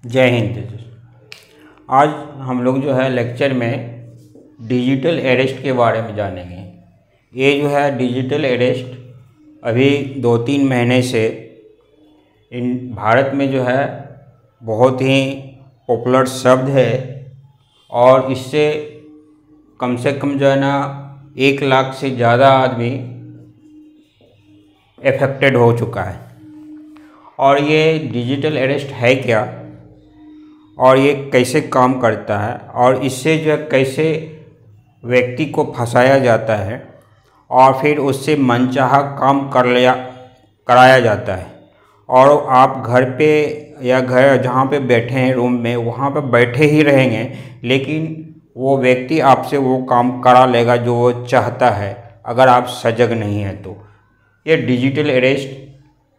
जय हिंद। आज हम लोग जो है लेक्चर में डिजिटल अरेस्ट के बारे में जानेंगे। ये जो है डिजिटल अरेस्ट अभी 2-3 महीने से भारत में जो है बहुत ही पॉपुलर शब्द है और इससे कम से कम जो है ना 1 लाख से ज़्यादा आदमी अफेक्टेड हो चुका है। और ये डिजिटल अरेस्ट है क्या और ये कैसे काम करता है और इससे जो है कैसे व्यक्ति को फंसाया जाता है और फिर उससे मनचाहा काम कराया जाता है और आप घर पे या घर जहाँ पे बैठे हैं रूम में वहाँ पे बैठे ही रहेंगे, लेकिन वो व्यक्ति आपसे वो काम करा लेगा जो वो चाहता है अगर आप सजग नहीं हैं तो। ये डिजिटल अरेस्ट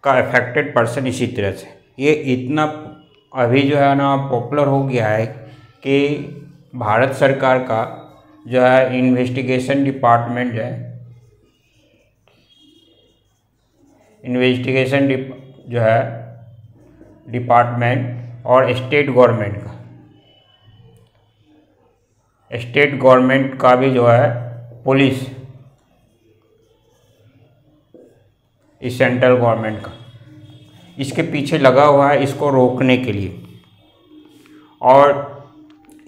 का अफेक्टेड पर्सन इसी तरह से ये इतना अभी जो है ना पॉपुलर हो गया है कि भारत सरकार का जो है इन्वेस्टिगेशन डिपार्टमेंट जो है जो है डिपार्टमेंट और स्टेट गवर्नमेंट का भी जो है पुलिस इस सेंट्रल गवर्नमेंट का इसके पीछे लगा हुआ है इसको रोकने के लिए। और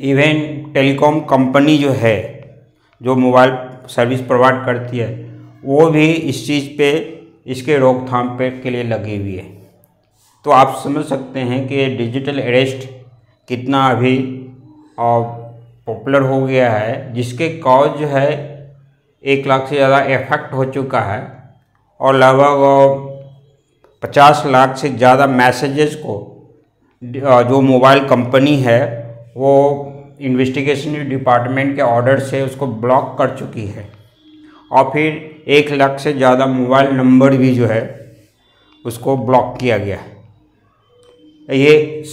इवन टेलीकॉम कंपनी जो है जो मोबाइल सर्विस प्रोवाइड करती है वो भी इस चीज़ पे इसके रोकथाम पे के लिए लगी हुई है। तो आप समझ सकते हैं कि डिजिटल अरेस्ट कितना अभी पॉपुलर हो गया है, जिसके कॉज जो है 1 लाख से ज़्यादा इफेक्ट हो चुका है और लगभग 50 लाख से ज़्यादा मैसेजेस को जो मोबाइल कंपनी है वो इन्वेस्टिगेशन डिपार्टमेंट के ऑर्डर से उसको ब्लॉक कर चुकी है और फिर 1 लाख से ज़्यादा मोबाइल नंबर भी जो है उसको ब्लॉक किया गया है। ये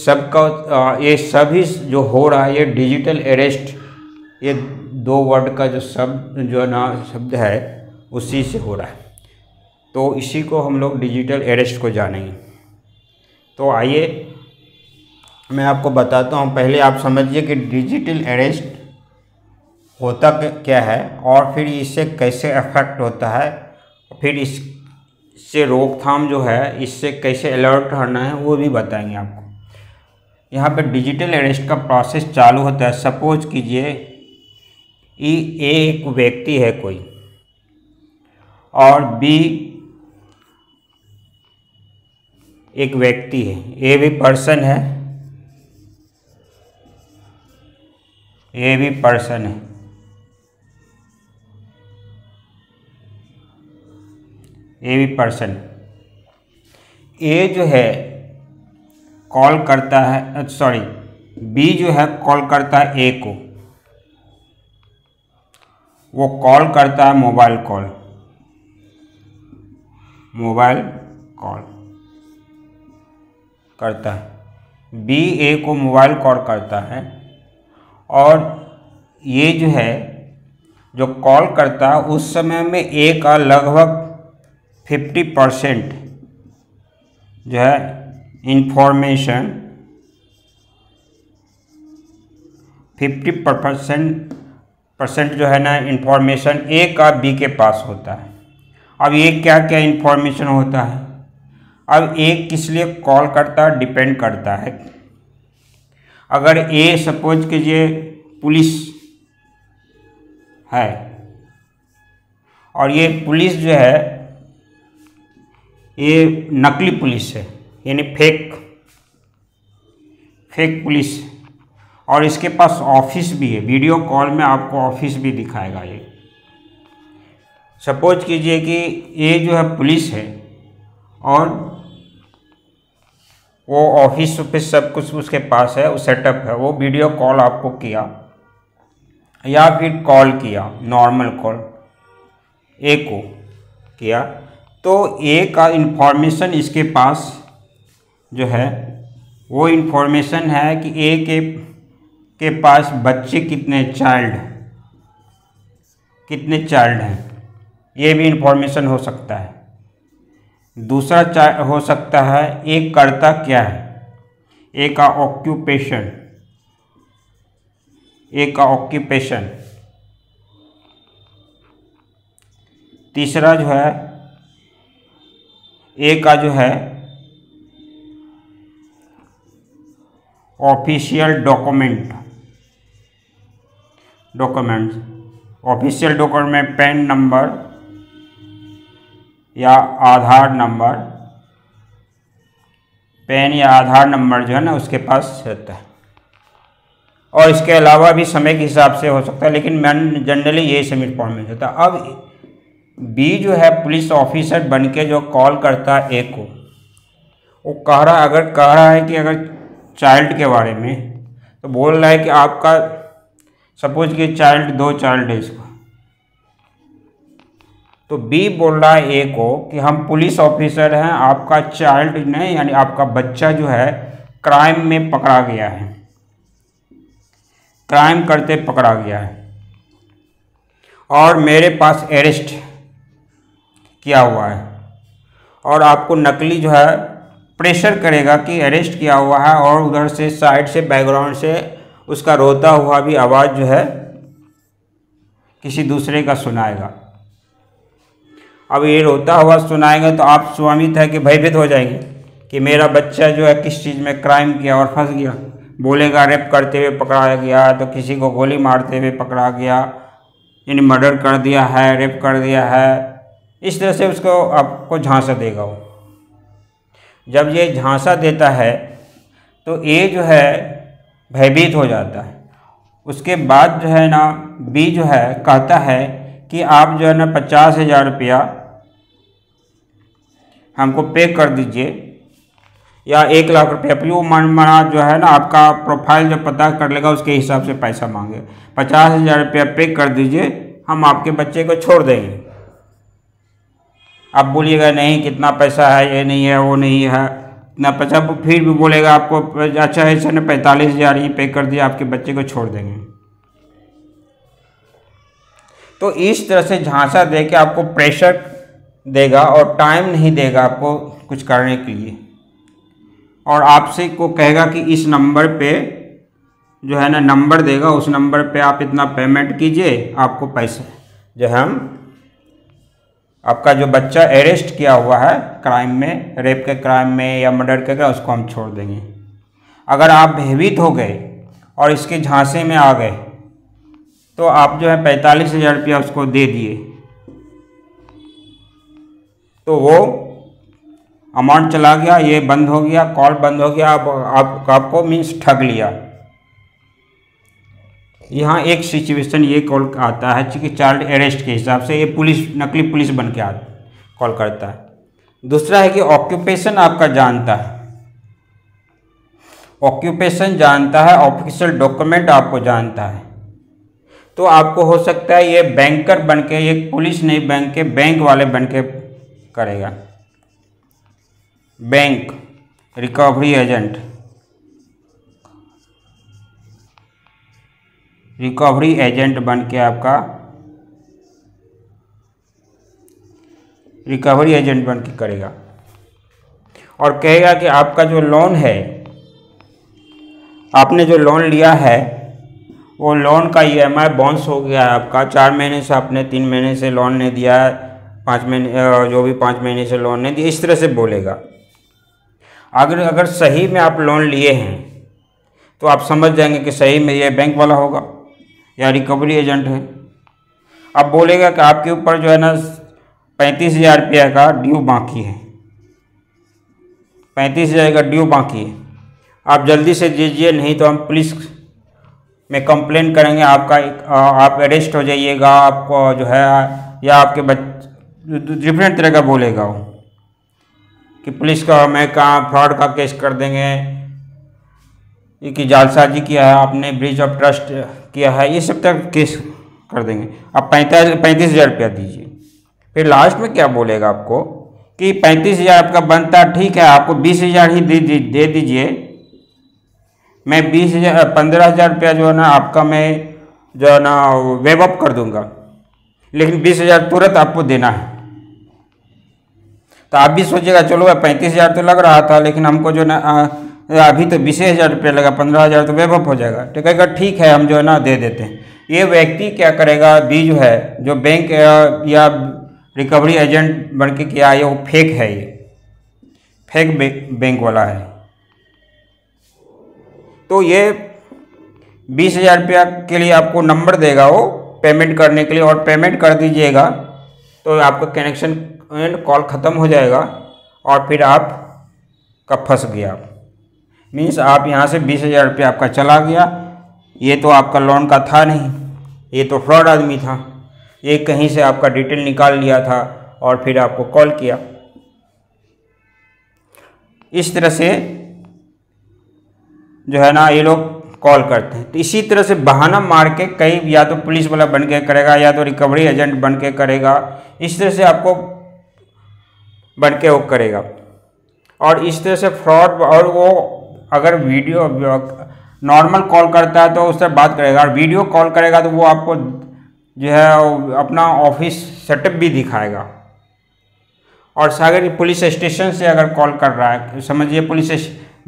सभी जो हो रहा है ये डिजिटल अरेस्ट, ये 2 वर्ड का जो शब्द है उसी से हो रहा है। तो इसी को हम लोग डिजिटल अरेस्ट को जानेंगे। तो आइए मैं आपको बताता हूँ। पहले आप समझिए कि डिजिटल अरेस्ट होता क्या है और फिर इससे कैसे अफेक्ट होता है, फिर इससे रोकथाम जो है इससे कैसे अलर्ट रहना है वो भी बताएंगे आपको। यहाँ पे डिजिटल अरेस्ट का प्रोसेस चालू होता है। सपोज कीजिए एक व्यक्ति है कोई और बी एक व्यक्ति है, ए भी पर्सन है, ए भी पर्सन है, ए भी पर्सन। ए जो है कॉल करता है, सॉरी बी जो है कॉल करता है ए को, वो कॉल करता है मोबाइल कॉल करता है। बी ए को मोबाइल कॉल करता है और ये जो है जो कॉल करता है उस समय में ए का लगभग 50% जो है इंफॉर्मेशन 50% जो है ना इंफॉर्मेशन ए का बी के पास होता है। अब ये क्या क्या इंफॉर्मेशन होता है, अब ए किस लिए कॉल करता है डिपेंड करता है। अगर ए सपोज कीजिए पुलिस है और ये पुलिस जो है ये नकली पुलिस है, यानी फेक पुलिस, और इसके पास ऑफिस भी है। वीडियो कॉल में आपको ऑफिस भी दिखाएगा। ये सपोज कीजिए कि ये जो है पुलिस है और वो ऑफिस पे सब कुछ उसके पास है, वो सेटअप है, वो वीडियो कॉल आपको किया या फिर कॉल किया, नॉर्मल कॉल ए को किया, तो ए का इन्फॉर्मेशन इसके पास जो है वो इन्फॉर्मेशन है कि ए के पास बच्चे कितने चाइल्ड हैं, ये भी इन्फॉर्मेशन हो सकता है। दूसरा हो सकता है एक करता क्या है, ए का ऑक्यूपेशन, ए का ऑक्यूपेशन। तीसरा जो है ए का जो है official document, documents, official document, pan number या आधार नंबर, पैन या आधार नंबर जो है ना उसके पास रहता है। और इसके अलावा भी समय के हिसाब से हो सकता है, लेकिन मैं जनरली ये सबमिट फॉर्म में होता है। अब बी जो है पुलिस ऑफिसर बन के जो कॉल करता है ए को, वो कह रहा है कि अगर चाइल्ड के बारे में, तो बोल रहा है कि आपका सपोज कि चाइल्ड, 2 चाइल्ड है इसको, तो बी बोल रहा है ए को कि हम पुलिस ऑफिसर हैं, आपका चाइल्ड नहीं, यानी आपका बच्चा जो है क्राइम में पकड़ा गया है, क्राइम करते पकड़ा गया है और मेरे पास अरेस्ट किया हुआ है, और आपको नकली जो है प्रेशर करेगा कि अरेस्ट किया हुआ है, और उधर से साइड से बैकग्राउंड से उसका रोता हुआ भी आवाज़ जो है किसी दूसरे का सुनाएगा। अब ये रोता हुआ सुनाएगा तो आप स्वामित है कि भयभीत हो जाएंगे कि मेरा बच्चा जो है किस चीज़ में क्राइम किया और फंस गया। बोलेगा रेप करते हुए पकड़ा गया, तो किसी को गोली मारते हुए पकड़ा गया, यानी मर्डर कर दिया है, रेप कर दिया है, इस तरह से उसको आपको झांसा देगा वो। जब ये झांसा देता है तो ए जो है भयभीत हो जाता है। उसके बाद जो है ना बी जो है कहता है कि आप जो है ना 50,000 रुपया हमको पे कर दीजिए, या 1 लाख रुपया, वो मना जो है ना आपका प्रोफाइल जो पता कर लेगा उसके हिसाब से पैसा मांगे। 50,000 रुपया पे कर दीजिए, हम आपके बच्चे को छोड़ देंगे। आप बोलिएगा नहीं कितना पैसा है, ये नहीं है, वो नहीं है, इतना पैसा, फिर भी बोलेगा आपको अच्छा है सर ने 45,000 ही पे कर दिया, आपके बच्चे को छोड़ देंगे। तो इस तरह से झांसा दे के आपको प्रेशर देगा और टाइम नहीं देगा आपको कुछ करने के लिए, और आपसे को कहेगा कि इस नंबर पे जो है ना नंबर देगा, उस नंबर पे आप इतना पेमेंट कीजिए, आपको पैसा जो है हम आपका जो बच्चा अरेस्ट किया हुआ है क्राइम में, रेप के क्राइम में या मर्डर के क्राइम, उसको हम छोड़ देंगे। अगर आप भयभीत हो गए और इसके झांसे में आ गए तो आप जो है 45,000 रुपया उसको दे दिए, तो वो अमाउंट चला गया, ये बंद हो गया, कॉल बंद हो गया, आपको मीन्स ठग लिया। यहाँ एक सिचुएशन ये कॉल आता है कि चाइल्ड अरेस्ट के हिसाब से ये पुलिस, नकली पुलिस बन के कॉल करता है। दूसरा है कि ऑक्यूपेशन आपका जानता है, ऑक्यूपेशन जानता है, ऑफिशियल डॉक्यूमेंट आपको जानता है, तो आपको हो सकता है ये बैंकर बन के, एक पुलिस नहीं बन के बैंक वाले बन के करेगा, bank recovery agent, recovery agent बन के आपका रिकवरी एजेंट बन के करेगा, और कहेगा कि आपका जो लोन है, आपने जो लोन लिया है वो लोन का EMI बाउंस हो गया है आपका, 4 महीने से आपने 3 महीने से लोन नहीं दिया है, 5 महीने जो भी 5 महीने से लोन नहीं दिया, इस तरह से बोलेगा। अगर सही में आप लोन लिए हैं तो आप समझ जाएंगे कि सही में ये बैंक वाला होगा या रिकवरी एजेंट है। अब बोलेगा कि आपके ऊपर जो है ना 35,000 रुपया का ड्यू बाकी है, 35,000 का ड्यू बाकी है, आप जल्दी से दीजिए, नहीं तो हम पुलिस में कंप्लेन करेंगे, आप अरेस्ट हो जाइएगा, आपको जो है, या आपके डिफरेंट तरह का बोलेगा वो कि पुलिस का मैं कहाँ फ्रॉड का केस कर देंगे, कि जालसाजी किया है आपने, ब्रीच ऑफ ट्रस्ट किया है, ये सब तक केस कर देंगे। आप 35,000 रुपया दीजिए। फिर लास्ट में क्या बोलेगा आपको कि 35,000 आपका बनता, ठीक है, आपको 20,000 ही दे दीजिए, मैं 15,000 रुपया जो है ना आपका मैं जो है ना वेव अप कर दूंगा, लेकिन 20,000 तुरंत आपको देना है। तो आप भी सोचिएगा चलो 35,000 तो लग रहा था, लेकिन हमको जो ना अभी तो 20,000 रुपया लगा, 15,000 तो वैभव हो जाएगा। तो कहेगा ठीक है हम जो है ना दे देते हैं। ये व्यक्ति क्या करेगा, बी जो है जो बैंक या रिकवरी एजेंट बन के किया है वो फेक है, ये फेक बैंक वाला है। तो ये 20,000 रुपया के लिए आपको नंबर देगा वो पेमेंट करने के लिए, और पेमेंट कर दीजिएगा तो आपका कनेक्शन कॉल ख़त्म हो जाएगा और फिर आप का फंस गया। मीन्स आप यहाँ से 20,000 रुपया आपका चला गया। ये तो आपका लोन का था नहीं, ये तो फ्रॉड आदमी था। ये कहीं से आपका डिटेल निकाल लिया था और फिर आपको कॉल किया। इस तरह से जो है ना ये लोग कॉल करते हैं। तो इसी तरह से बहाना मार के कई या तो पुलिस वाला बन के करेगा या तो रिकवरी एजेंट बन के करेगा। इस तरह से आपको बन के वो करेगा और इस तरह से फ्रॉड। और वो अगर वीडियो नॉर्मल कॉल करता है तो उससे बात करेगा, और वीडियो कॉल करेगा तो वो आपको जो है अपना ऑफिस सेटअप भी दिखाएगा। और अगर पुलिस स्टेशन से अगर कॉल कर रहा है, समझिए पुलिस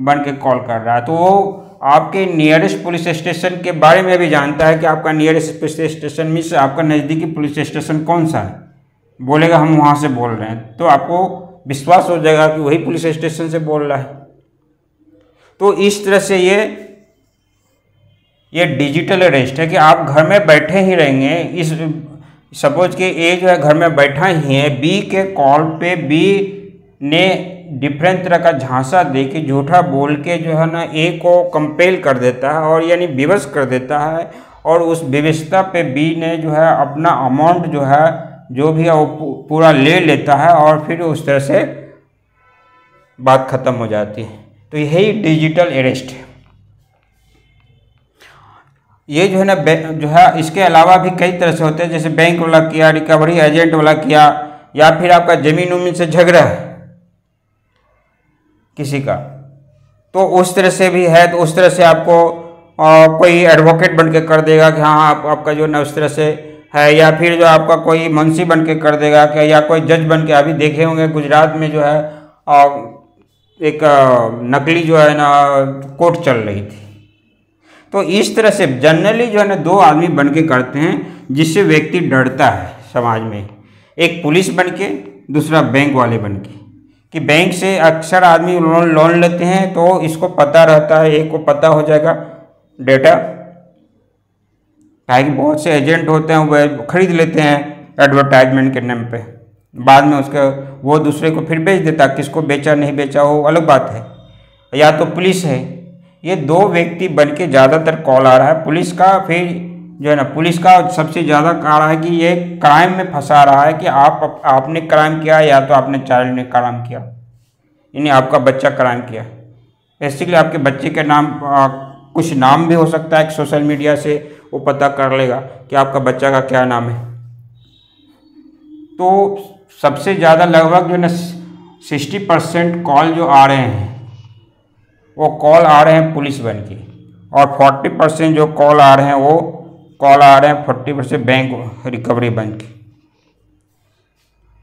बन के कॉल कर रहा है, तो वो आपके नियरेस्ट पुलिस स्टेशन के बारे में भी जानता है कि आपका नियरेस्ट पुलिस स्टेशन मीन्स आपका नज़दीकी पुलिस स्टेशन कौन सा है। बोलेगा हम वहाँ से बोल रहे हैं, तो आपको विश्वास हो जाएगा कि वही पुलिस स्टेशन से बोल रहा है। तो इस तरह से ये डिजिटल अरेस्ट है कि आप घर में बैठे ही रहेंगे। इस सपोज कि ए जो है घर में बैठा ही है, बी के कॉल पे बी ने डिफरेंट तरह का झांसा दे के झूठा बोल के जो है ना ए को कंपेल कर देता है और यानी विवश कर देता है, और उस विवशता पे बी ने जो है अपना अमाउंट जो है जो भी है वो पूरा ले लेता है और फिर उस तरह से बात खत्म हो जाती है। तो यही डिजिटल अरेस्ट है। ये जो है ना जो है इसके अलावा भी कई तरह से होते हैं, जैसे बैंक वाला किया, रिकवरी एजेंट वाला किया, या फिर आपका जमीन उमीन से झगड़ा है किसी का, तो उस तरह से भी है। तो उस तरह से आपको कोई एडवोकेट बन के कर देगा कि हाँ आपका जो ना उस तरह से है, या फिर जो आपका कोई मुंशी बन के कर देगा कि, या कोई जज बन के। अभी देखे होंगे गुजरात में जो है एक नकली जो है ना कोर्ट चल रही थी। तो इस तरह से जनरली जो है ना दो आदमी बन के करते हैं जिससे व्यक्ति डरता है समाज में, एक पुलिस बन के, दूसरा बैंक वाले बन के। कि बैंक से अक्सर आदमी लोन लेते हैं तो इसको पता रहता है, एक को पता हो जाएगा डेटा, कि बहुत से एजेंट होते हैं वो खरीद लेते हैं एडवर्टाइजमेंट के नाम पे, बाद में उसका वो दूसरे को फिर बेच देता। किसको बेचा नहीं बेचा वो अलग बात है। या तो पुलिस है, ये दो व्यक्ति बन के ज़्यादातर कॉल आ रहा है पुलिस का। फिर जो है ना पुलिस का सबसे ज़्यादा आ रहा है कि ये क्राइम में फंसा रहा है कि आपने क्राइम किया या तो आपने चाइल्ड ने क्राइम किया, यानी आपका बच्चा क्राइम किया। बेसिकली आपके बच्चे के नाम कुछ नाम भी हो सकता है कि सोशल मीडिया से वो पता कर लेगा कि आपका बच्चा का क्या नाम है। तो सबसे ज़्यादा लगभग जो है ना 60% कॉल जो आ रहे हैं वो कॉल आ रहे हैं पुलिस बन के, और 40% जो कॉल आ रहे हैं वो कॉल आ रहे हैं 40% बैंक रिकवरी बन के।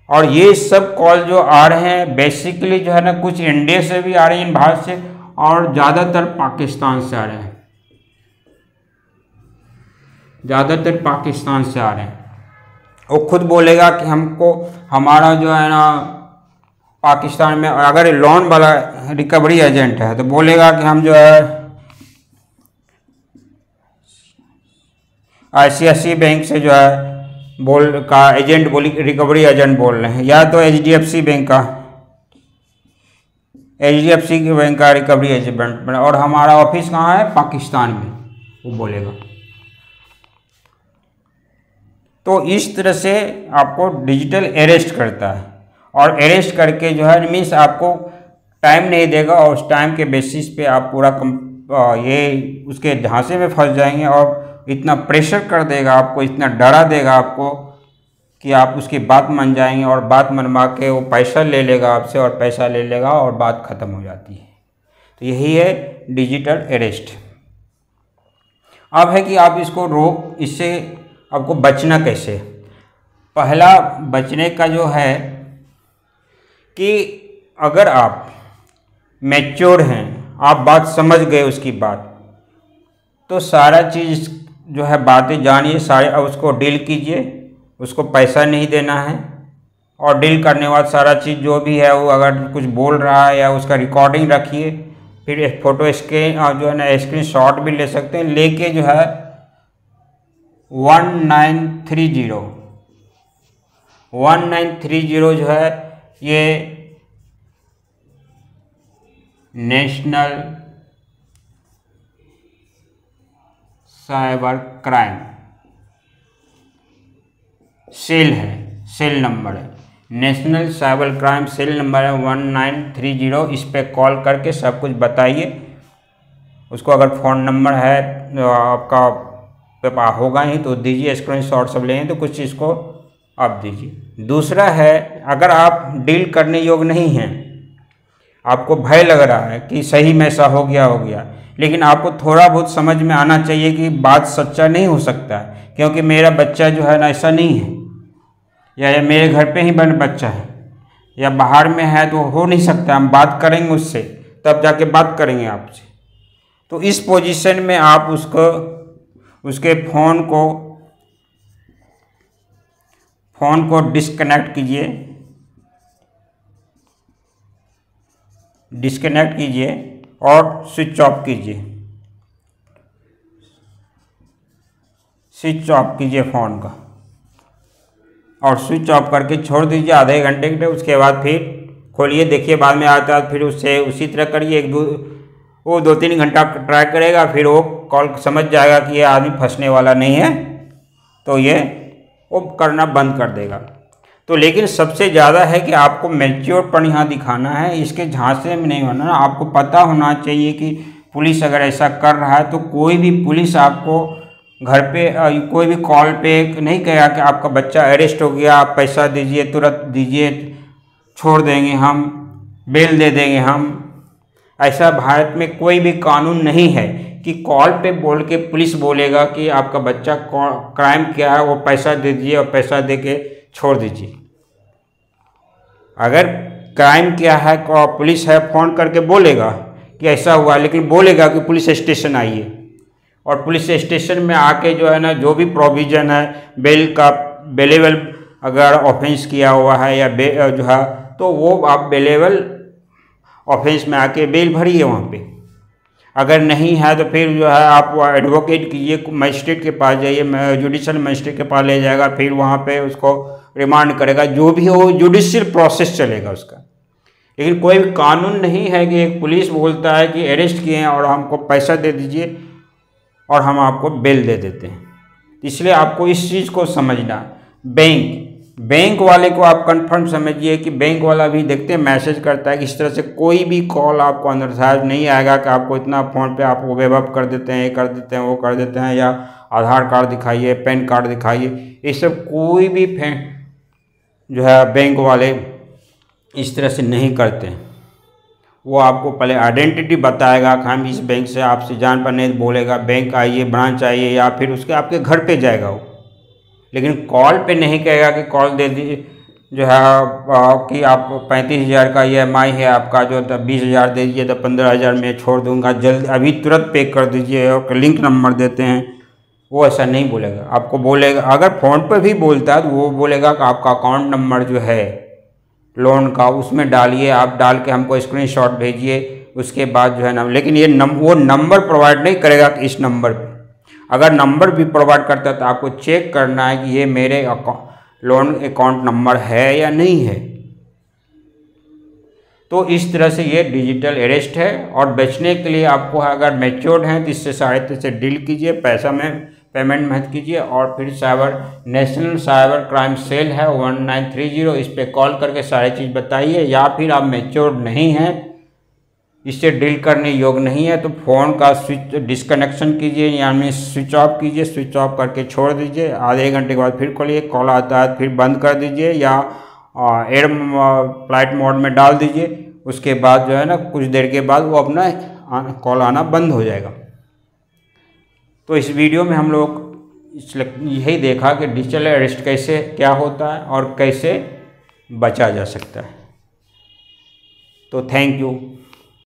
और ये सब कॉल जो आ रहे हैं बेसिकली जो है ना कुछ इंडिया से भी आ रहे हैं, भारत से, और ज़्यादातर पाकिस्तान से आ रहे हैं, ज़्यादातर पाकिस्तान से आ रहे हैं। वो खुद बोलेगा कि हमको हमारा जो है ना पाकिस्तान में, अगर लोन वाला रिकवरी एजेंट है तो बोलेगा कि हम जो है ICICI बैंक से जो है का एजेंट रिकवरी एजेंट बोल रहे हैं, या तो HDFC बैंक का रिकवरी एजेंट, और हमारा ऑफिस कहाँ है पाकिस्तान में, वो बोलेगा। तो इस तरह से आपको डिजिटल अरेस्ट करता है, और अरेस्ट करके जो है मीन्स आपको टाइम नहीं देगा, और उस टाइम के बेसिस पे आप पूरा ये उसके झांसे में फंस जाएंगे, और इतना प्रेशर कर देगा आपको, इतना डरा देगा आपको कि आप उसकी बात मान जाएंगे, और बात मनवा के वो पैसा ले लेगा आपसे, और पैसा ले लेगा और बात ख़त्म हो जाती है। तो यही है डिजिटल अरेस्ट। अब है कि आप इसको इससे आपको बचना कैसे। पहला बचने का जो है कि अगर आप मैच्योर हैं, आप बात समझ गए उसकी बात, तो सारा चीज़ जो है बातें जानिए सारे, अब उसको डील कीजिए, उसको पैसा नहीं देना है। और डील करने के बाद सारा चीज़ जो भी है वो अगर कुछ बोल रहा है या उसका रिकॉर्डिंग रखिए, फिर एक फ़ोटो स्कैन और जो है ना स्क्रीन शॉट भी ले सकते हैं, लेके जो है 1930 जो है ये नेशनल साइबर क्राइम सेल है, सेल नंबर है, national cyber crime cell number है 1930। इस पर कॉल करके सब कुछ बताइए उसको। अगर फ़ोन नंबर है तो आपका पे होगा ही तो दीजिए, स्क्रीनशॉट सब लेंगे तो कुछ चीज़ को आप दीजिए। दूसरा है, अगर आप डील करने योग्य नहीं हैं, आपको भय लग रहा है कि सही में ऐसा हो गया, लेकिन आपको थोड़ा बहुत समझ में आना चाहिए कि बात सच्चा नहीं हो सकता है, क्योंकि मेरा बच्चा जो है ना ऐसा नहीं है, या मेरे घर पे ही बच्चा है या बाहर में है तो हो नहीं सकता। हम बात करेंगे उससे, तब जाके बात करेंगे आपसे। तो इस पोजीशन में आप उसके फ़ोन को डिस्कनेक्ट कीजिए और स्विच ऑफ कीजिए फ़ोन का, और स्विच ऑफ करके छोड़ दीजिए आधे घंटे के लिए। उसके बाद फिर खोलिए, देखिए बाद में आता है, फिर उससे उसी तरह करिए। वो 2-3 घंटा ट्राई करेगा, फिर वो कॉल समझ जाएगा कि ये आदमी फंसने वाला नहीं है, तो ये वो करना बंद कर देगा। तो लेकिन सबसे ज़्यादा है कि आपको मैच्योरपन यहाँ दिखाना है, इसके झांसे में नहीं होना। आपको पता होना चाहिए कि पुलिस अगर ऐसा कर रहा है तो कोई भी पुलिस आपको घर पे कोई भी कॉल पे नहीं कहेगा कि आपका बच्चा अरेस्ट हो गया, आप पैसा दीजिए, तुरंत दीजिए, छोड़ देंगे हम, बेल दे देंगे हम। ऐसा भारत में कोई भी कानून नहीं है कि कॉल पे बोल के पुलिस बोलेगा कि आपका बच्चा क्राइम किया है, वो पैसा दे दीजिए और पैसा दे के छोड़ दीजिए। अगर क्राइम किया है पुलिस है फ़ोन करके बोलेगा कि ऐसा हुआ, लेकिन बोलेगा कि पुलिस स्टेशन आइए, और पुलिस स्टेशन में आके जो है ना जो भी प्रोविज़न है बेल का, बेलेबल अगर ऑफेंस किया हुआ है या जो है तो वो आप बेलेबल ऑफेंस में आके बेल भरिए वहाँ पे। अगर नहीं है तो फिर जो है आप एडवोकेट कीजिए, मजिस्ट्रेट के पास जाइए, जुडिशल मजिस्ट्रेट के पास ले जाएगा, फिर वहाँ पे उसको रिमांड करेगा, जो भी हो जुडिशियल प्रोसेस चलेगा उसका। लेकिन कोई भी कानून नहीं है कि एक पुलिस बोलता है कि अरेस्ट किए हैं और हमको पैसा दे दीजिए और हम आपको बेल दे देते हैं। इसलिए आपको इस चीज़ को समझना। बैंक वाले को आप कंफर्म समझिए कि बैंक वाला भी देखते हैं मैसेज करता है कि इस तरह से कोई भी कॉल आपको अनधिकृत नहीं आएगा कि आपको इतना फ़ोन पे आपको वेब अप कर देते हैं, ये कर देते हैं, वो कर देते हैं, या आधार कार्ड दिखाइए, पैन कार्ड दिखाइए। ये सब कोई भी जो है बैंक वाले इस तरह से नहीं करते हैं। वो आपको पहले आइडेंटिटी बताएगा कि हम इस बैंक से आपसे जान पर नहीं, बोलेगा बैंक आइए, ब्रांच आइए, या फिर उसके आपके घर पे जाएगा वो। लेकिन कॉल पे नहीं कहेगा कि कॉल दे दीजिए जो है कि आप 35,000 का EMI है आपका, जो 20,000 दे दीजिए तो 15,000 में छोड़ दूंगा, जल्द अभी तुरंत पे कर दीजिए, और लिंक नंबर देते हैं। वो ऐसा नहीं बोलेगा, आपको बोलेगा, अगर फ़ोन पर भी बोलता है तो वो बोलेगा कि आपका अकाउंट नंबर जो है लोन का उसमें डालिए, आप डाल के हमको स्क्रीनशॉट भेजिए, उसके बाद जो है ना। लेकिन ये वो नंबर प्रोवाइड नहीं करेगा कि इस नंबर पे। अगर नंबर भी प्रोवाइड करता है तो आपको चेक करना है कि ये मेरे लोन अकाउंट नंबर है या नहीं है। तो इस तरह से ये डिजिटल अरेस्ट है। और बचने के लिए आपको अगर मैच्योर्ड हैं तो इससे साहित्य से डील कीजिए, पैसा में पेमेंट मत कीजिए। और फिर नेशनल साइबर क्राइम सेल है 1930, इस पर कॉल करके सारी चीज़ बताइए। या फिर आप मैच्योर्ड नहीं हैं, इससे डील करने योग्य नहीं है, तो फ़ोन का स्विच डिस्कनेक्शन कीजिए, यानी स्विच ऑफ कीजिए, स्विच ऑफ करके छोड़ दीजिए। आधे घंटे के बाद फिर खोलिए, कॉल आता है फिर बंद कर दीजिए, या एयर फ्लाइट मोड में डाल दीजिए। उसके बाद जो है ना कुछ देर के बाद वो अपना कॉल आना बंद हो जाएगा। तो इस वीडियो में हम लोग यही देखा कि डिजिटल अरेस्ट कैसे क्या होता है और कैसे बचा जा सकता है। तो थैंक यू।